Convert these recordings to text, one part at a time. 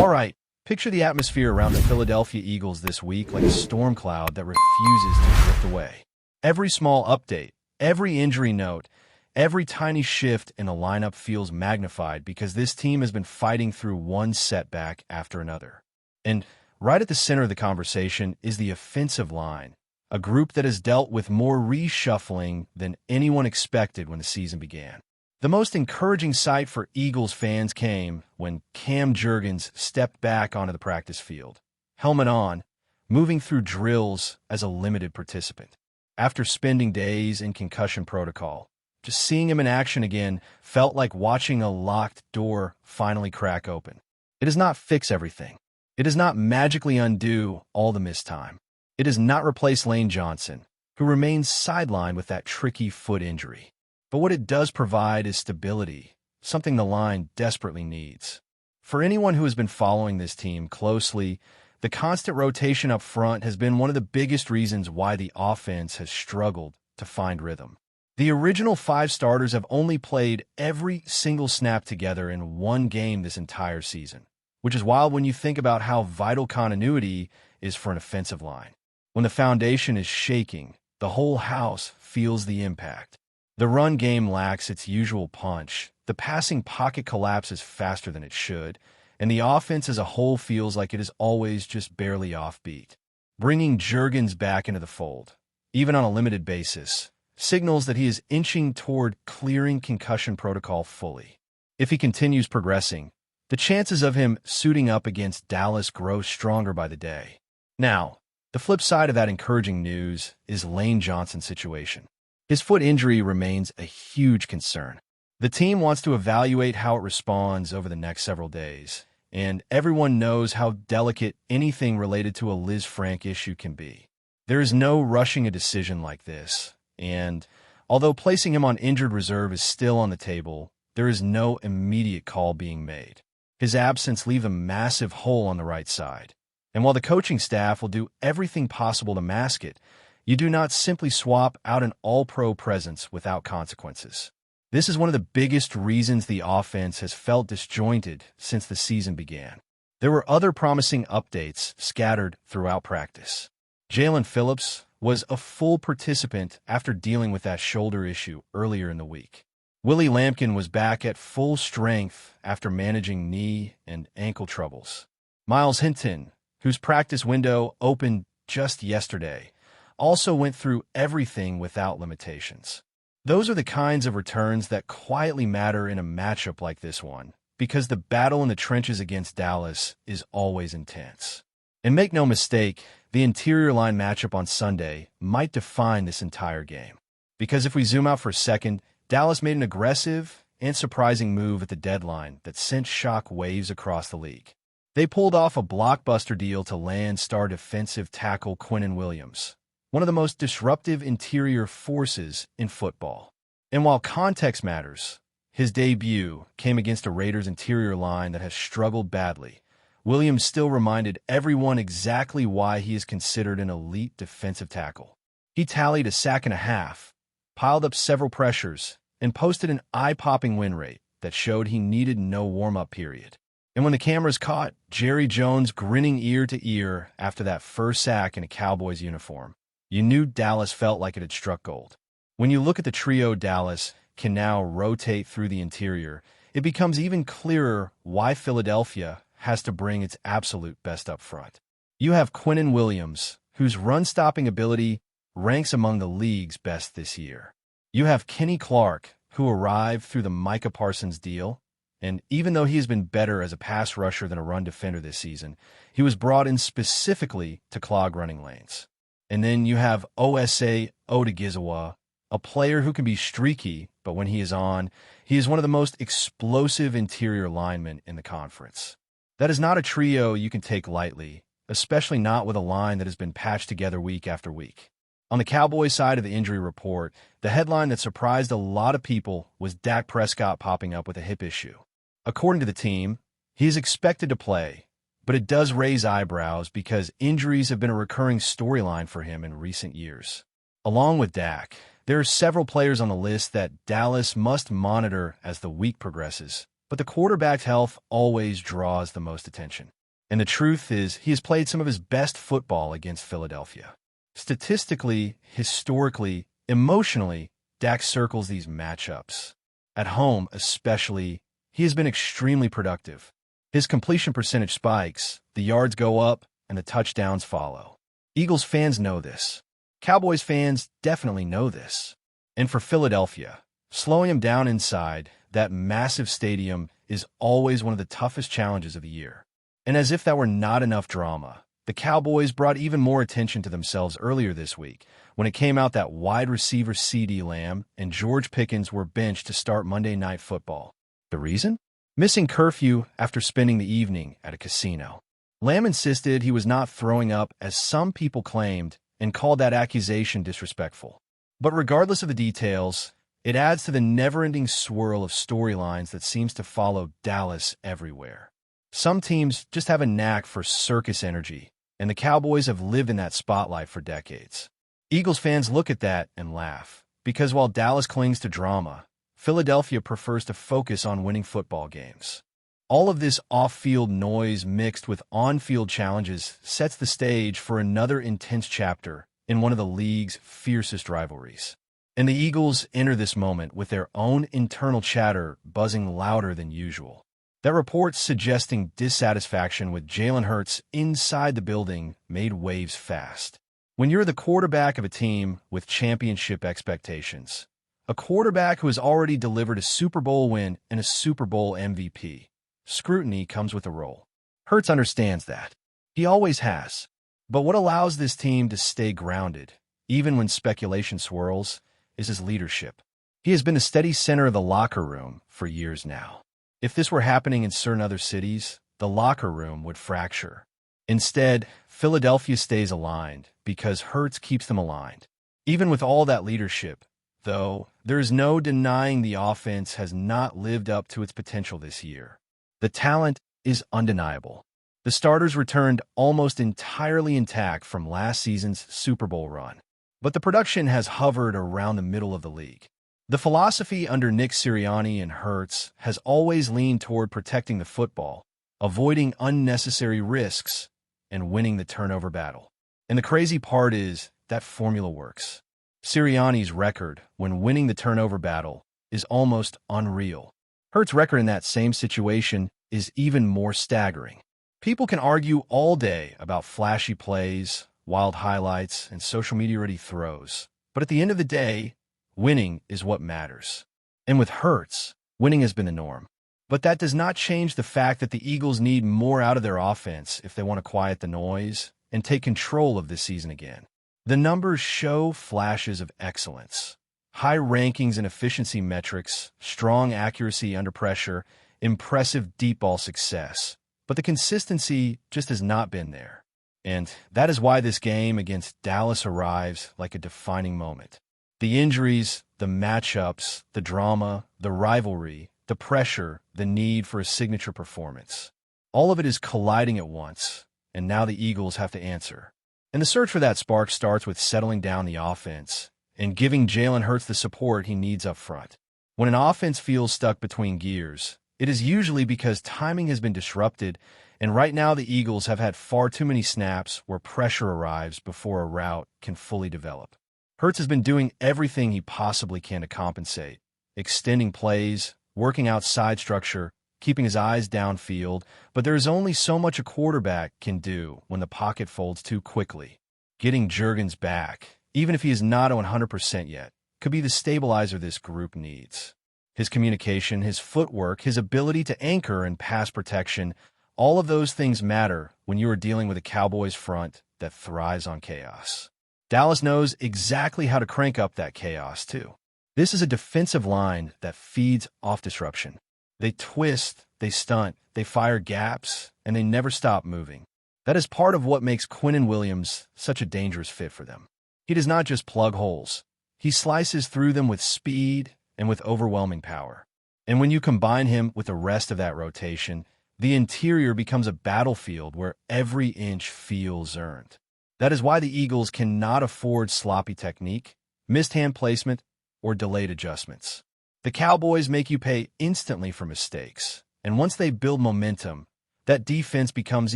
All right, picture the atmosphere around the Philadelphia Eagles this week like a storm cloud that refuses to drift away. Every small update, every injury note, every tiny shift in the lineup feels magnified because this team has been fighting through one setback after another. And right at the center of the conversation is the offensive line, a group that has dealt with more reshuffling than anyone expected when the season began. The most encouraging sight for Eagles fans came when Cam Jurgens stepped back onto the practice field, helmet on, moving through drills as a limited participant. After spending days in concussion protocol, just seeing him in action again felt like watching a locked door finally crack open. It does not fix everything. It does not magically undo all the missed time. It does not replace Lane Johnson, who remains sidelined with that tricky foot injury. But what it does provide is stability, something the line desperately needs. For anyone who has been following this team closely, the constant rotation up front has been one of the biggest reasons why the offense has struggled to find rhythm. The original 5 starters have only played every single snap together in one game this entire season, which is wild when you think about how vital continuity is for an offensive line. When the foundation is shaking, the whole house feels the impact. The run game lacks its usual punch, the passing pocket collapses faster than it should, and the offense as a whole feels like it is always just barely offbeat. Bringing Jurgens back into the fold, even on a limited basis, signals that he is inching toward clearing concussion protocol fully. If he continues progressing, the chances of him suiting up against Dallas grow stronger by the day. Now, the flip side of that encouraging news is Lane Johnson's situation. His foot injury remains a huge concern. The team wants to evaluate how it responds over the next several days, and everyone knows how delicate anything related to a Liz Frank issue can be. There is no rushing a decision like this, and although placing him on injured reserve is still on the table, there is no immediate call being made. His absence leaves a massive hole on the right side, and while the coaching staff will do everything possible to mask it, you do not simply swap out an all-pro presence without consequences. This is one of the biggest reasons the offense has felt disjointed since the season began. There were other promising updates scattered throughout practice. Jalen Phillips was a full participant after dealing with that shoulder issue earlier in the week. Willie Lampkin was back at full strength after managing knee and ankle troubles. Miles Hinton, whose practice window opened just yesterday, also went through everything without limitations. Those are the kinds of returns that quietly matter in a matchup like this one, because the battle in the trenches against Dallas is always intense. And make no mistake, the interior line matchup on Sunday might define this entire game. Because if we zoom out for a second, Dallas made an aggressive and surprising move at the deadline that sent shock waves across the league. They pulled off a blockbuster deal to land star defensive tackle Quinnen Williams, one of the most disruptive interior forces in football. And while context matters, his debut came against a Raiders interior line that has struggled badly. Williams still reminded everyone exactly why he is considered an elite defensive tackle. He tallied a sack and a half, piled up several pressures, and posted an eye-popping win rate that showed he needed no warm-up period. And when the cameras caught Jerry Jones grinning ear to ear after that first sack in a Cowboys uniform, you knew Dallas felt like it had struck gold. When you look at the trio Dallas can now rotate through the interior, it becomes even clearer why Philadelphia has to bring its absolute best up front. You have Quinnen Williams, whose run-stopping ability ranks among the league's best this year. You have Kenny Clark, who arrived through the Micah Parsons deal, and even though he has been better as a pass rusher than a run defender this season, he was brought in specifically to clog running lanes. And then you have Osa Odigizwa, a player who can be streaky, but when he is on, he is one of the most explosive interior linemen in the conference. That is not a trio you can take lightly, especially not with a line that has been patched together week after week. On the Cowboys side of the injury report, the headline that surprised a lot of people was Dak Prescott popping up with a hip issue. According to the team, he is expected to play, but it does raise eyebrows because injuries have been a recurring storyline for him in recent years. Along with Dak, there are several players on the list that Dallas must monitor as the week progresses, but the quarterback's health always draws the most attention. And the truth is, he has played some of his best football against Philadelphia. Statistically, historically, emotionally, Dak circles these matchups. At home, especially, he has been extremely productive. His completion percentage spikes, the yards go up, and the touchdowns follow. Eagles fans know this. Cowboys fans definitely know this. And for Philadelphia, slowing him down inside that massive stadium is always one of the toughest challenges of the year. And as if that were not enough drama, the Cowboys brought even more attention to themselves earlier this week when it came out that wide receiver CeeDee Lamb and George Pickens were benched to start Monday Night Football. The reason? Missing curfew after spending the evening at a casino. Lamb insisted he was not throwing up, as some people claimed, and called that accusation disrespectful. But regardless of the details, it adds to the never-ending swirl of storylines that seems to follow Dallas everywhere. Some teams just have a knack for circus energy, and the Cowboys have lived in that spotlight for decades. Eagles fans look at that and laugh, because while Dallas clings to drama, Philadelphia prefers to focus on winning football games. All of this off-field noise mixed with on-field challenges sets the stage for another intense chapter in one of the league's fiercest rivalries. And the Eagles enter this moment with their own internal chatter buzzing louder than usual. That reports suggesting dissatisfaction with Jalen Hurts inside the building made waves fast. When you're the quarterback of a team with championship expectations, a quarterback who has already delivered a Super Bowl win and a Super Bowl MVP, scrutiny comes with the role. Hurts understands that. He always has. But what allows this team to stay grounded, even when speculation swirls, is his leadership. He has been the steady center of the locker room for years now. If this were happening in certain other cities, the locker room would fracture. Instead, Philadelphia stays aligned because Hurts keeps them aligned. Even with all that leadership, though, there is no denying the offense has not lived up to its potential this year. The talent is undeniable. The starters returned almost entirely intact from last season's Super Bowl run, but the production has hovered around the middle of the league. The philosophy under Nick Sirianni and Hurts has always leaned toward protecting the football, avoiding unnecessary risks, and winning the turnover battle. And the crazy part is that formula works. Sirianni's record when winning the turnover battle is almost unreal. Hurts' record in that same situation is even more staggering. People can argue all day about flashy plays, wild highlights, and social media-ready throws, but at the end of the day, winning is what matters. And with Hurts, winning has been the norm. But that does not change the fact that the Eagles need more out of their offense if they want to quiet the noise and take control of this season again. The numbers show flashes of excellence. High rankings and efficiency metrics, strong accuracy under pressure, impressive deep ball success. But the consistency just has not been there. And that is why this game against Dallas arrives like a defining moment. The injuries, the matchups, the drama, the rivalry, the pressure, the need for a signature performance. All of it is colliding at once, and now the Eagles have to answer. And the search for that spark starts with settling down the offense and giving Jalen Hurts the support he needs up front. When an offense feels stuck between gears, it is usually because timing has been disrupted, and right now the Eagles have had far too many snaps where pressure arrives before a route can fully develop. Hurts has been doing everything he possibly can to compensate, extending plays, working outside structure, keeping his eyes downfield, but there is only so much a quarterback can do when the pocket folds too quickly. Getting Juergens back, even if he is not 100% yet, could be the stabilizer this group needs. His communication, his footwork, his ability to anchor and pass protection, all of those things matter when you are dealing with a Cowboys front that thrives on chaos. Dallas knows exactly how to crank up that chaos, too. This is a defensive line that feeds off disruption. They twist, they stunt, they fire gaps, and they never stop moving. That is part of what makes Quinnen Williams such a dangerous fit for them. He does not just plug holes. He slices through them with speed and with overwhelming power. And when you combine him with the rest of that rotation, the interior becomes a battlefield where every inch feels earned. That is why the Eagles cannot afford sloppy technique, missed hand placement, or delayed adjustments. The Cowboys make you pay instantly for mistakes, and once they build momentum, that defense becomes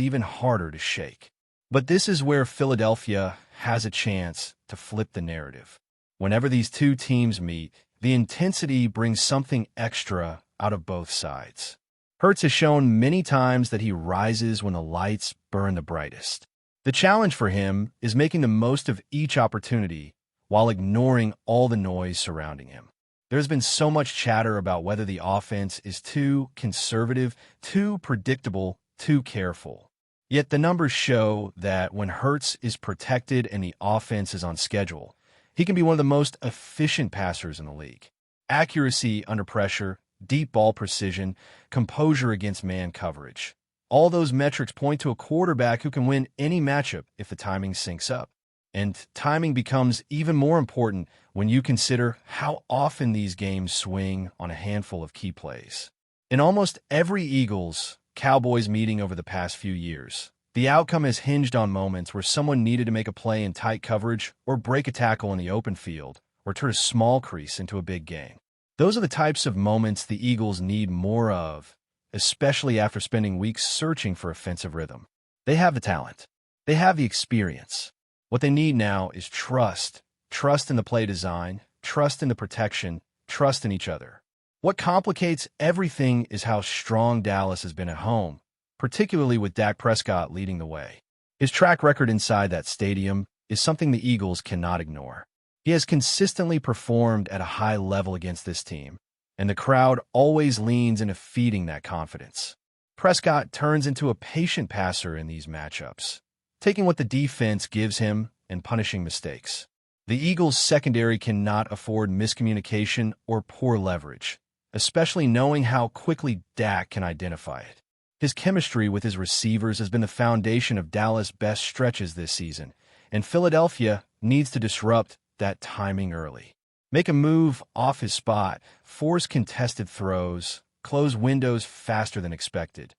even harder to shake. But this is where Philadelphia has a chance to flip the narrative. Whenever these two teams meet, the intensity brings something extra out of both sides. Hurts has shown many times that he rises when the lights burn the brightest. The challenge for him is making the most of each opportunity while ignoring all the noise surrounding him. There's been so much chatter about whether the offense is too conservative, too predictable, too careful. Yet the numbers show that when Hurts is protected and the offense is on schedule, he can be one of the most efficient passers in the league. Accuracy under pressure, deep ball precision, composure against man coverage. All those metrics point to a quarterback who can win any matchup if the timing syncs up. And timing becomes even more important when you consider how often these games swing on a handful of key plays. In almost every Eagles-Cowboys meeting over the past few years, the outcome has hinged on moments where someone needed to make a play in tight coverage or break a tackle in the open field or turn a small crease into a big game. Those are the types of moments the Eagles need more of, especially after spending weeks searching for offensive rhythm. They have the talent. They have the experience. What they need now is trust. Trust in the play design, trust in the protection, trust in each other. What complicates everything is how strong Dallas has been at home, particularly with Dak Prescott leading the way. His track record inside that stadium is something the Eagles cannot ignore. He has consistently performed at a high level against this team, and the crowd always leans into feeding that confidence. Prescott turns into a patient passer in these matchups, taking what the defense gives him and punishing mistakes. The Eagles' secondary cannot afford miscommunication or poor leverage, especially knowing how quickly Dak can identify it. His chemistry with his receivers has been the foundation of Dallas' best stretches this season, and Philadelphia needs to disrupt that timing early. Make a move off his spot, force contested throws, close windows faster than expected.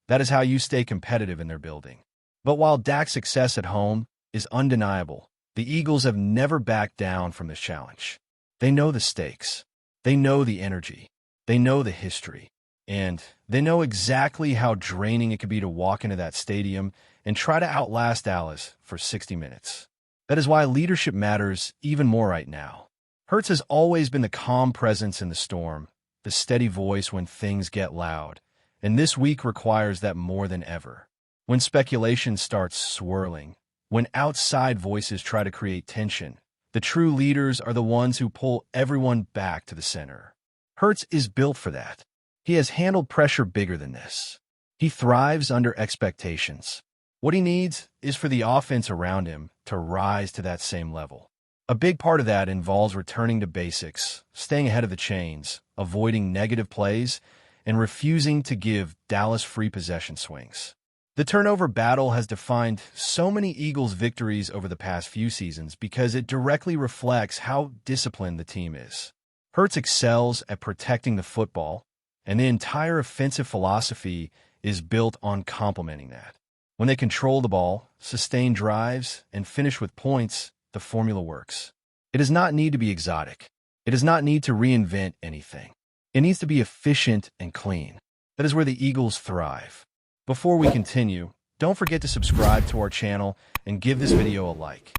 That is how you stay competitive in their building. But while Dak's success at home is undeniable, the Eagles have never backed down from this challenge. They know the stakes. They know the energy. They know the history. And they know exactly how draining it could be to walk into that stadium and try to outlast Dallas for 60 minutes. That is why leadership matters even more right now. Hurts has always been the calm presence in the storm, the steady voice when things get loud, and this week requires that more than ever. When speculation starts swirling, when outside voices try to create tension, the true leaders are the ones who pull everyone back to the center. Hurts is built for that. He has handled pressure bigger than this. He thrives under expectations. What he needs is for the offense around him to rise to that same level. A big part of that involves returning to basics, staying ahead of the chains, avoiding negative plays, and refusing to give Dallas free possession swings. The turnover battle has defined so many Eagles victories over the past few seasons because it directly reflects how disciplined the team is. Hurts excels at protecting the football, and the entire offensive philosophy is built on complementing that. When they control the ball, sustain drives, and finish with points, the formula works. It does not need to be exotic. It does not need to reinvent anything. It needs to be efficient and clean. That is where the Eagles thrive. Before we continue, don't forget to subscribe to our channel and give this video a like.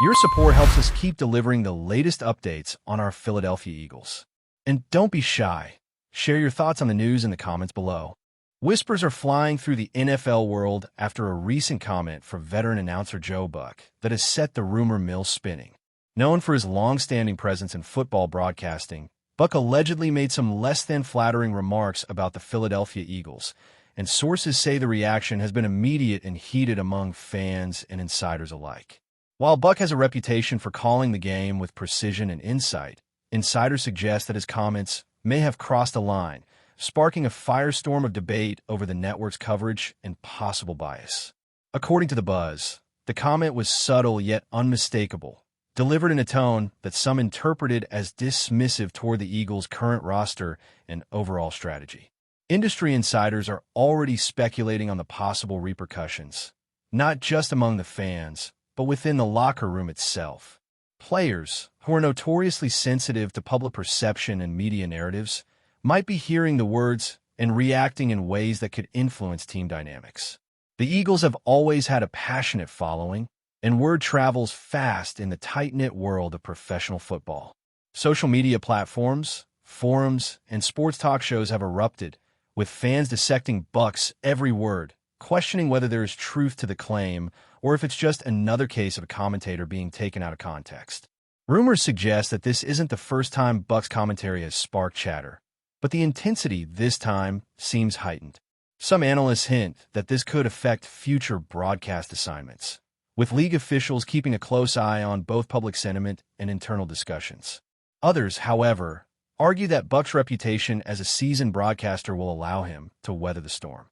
Your support helps us keep delivering the latest updates on our Philadelphia Eagles. And don't be shy. Share your thoughts on the news in the comments below. Whispers are flying through the NFL world after a recent comment from veteran announcer Joe Buck that has set the rumor mill spinning. Known for his long-standing presence in football broadcasting, Buck allegedly made some less than flattering remarks about the Philadelphia Eagles, and sources say the reaction has been immediate and heated among fans and insiders alike. While Buck has a reputation for calling the game with precision and insight, insiders suggest that his comments may have crossed a line, sparking a firestorm of debate over the network's coverage and possible bias. According to The Buzz, the comment was subtle yet unmistakable, delivered in a tone that some interpreted as dismissive toward the Eagles' current roster and overall strategy. Industry insiders are already speculating on the possible repercussions, not just among the fans, but within the locker room itself. Players, who are notoriously sensitive to public perception and media narratives, might be hearing the words and reacting in ways that could influence team dynamics. The Eagles have always had a passionate following, and word travels fast in the tight-knit world of professional football. Social media platforms, forums, and sports talk shows have erupted, with fans dissecting Bucs' every word, questioning whether there is truth to the claim or if it's just another case of a commentator being taken out of context. Rumors suggest that this isn't the first time Bucs commentary has sparked chatter, but the intensity this time seems heightened. Some analysts hint that this could affect future broadcast assignments, with league officials keeping a close eye on both public sentiment and internal discussions. Others, however, argue that Bucs' reputation as a seasoned broadcaster will allow him to weather the storm.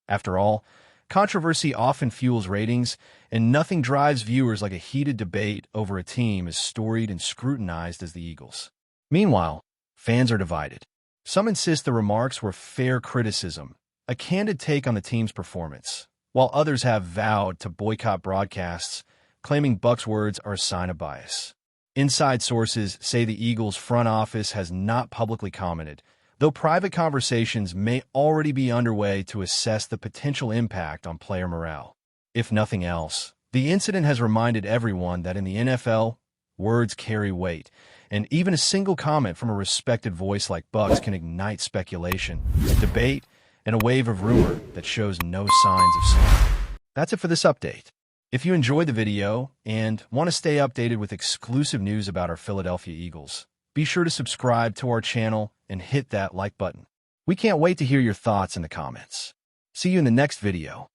After all, controversy often fuels ratings, and nothing drives viewers like a heated debate over a team as storied and scrutinized as the Eagles. Meanwhile, fans are divided. Some insist the remarks were fair criticism, a candid take on the team's performance, while others have vowed to boycott broadcasts, claiming Bucs' words are a sign of bias. Inside sources say the Eagles' front office has not publicly commented, though private conversations may already be underway to assess the potential impact on player morale. If nothing else, the incident has reminded everyone that in the NFL, words carry weight, and even a single comment from a respected voice like Bucs can ignite speculation, debate, and a wave of rumor that shows no signs of slowing. That's it for this update. If you enjoyed the video and want to stay updated with exclusive news about our Philadelphia Eagles, be sure to subscribe to our channel and hit that like button. We can't wait to hear your thoughts in the comments. See you in the next video.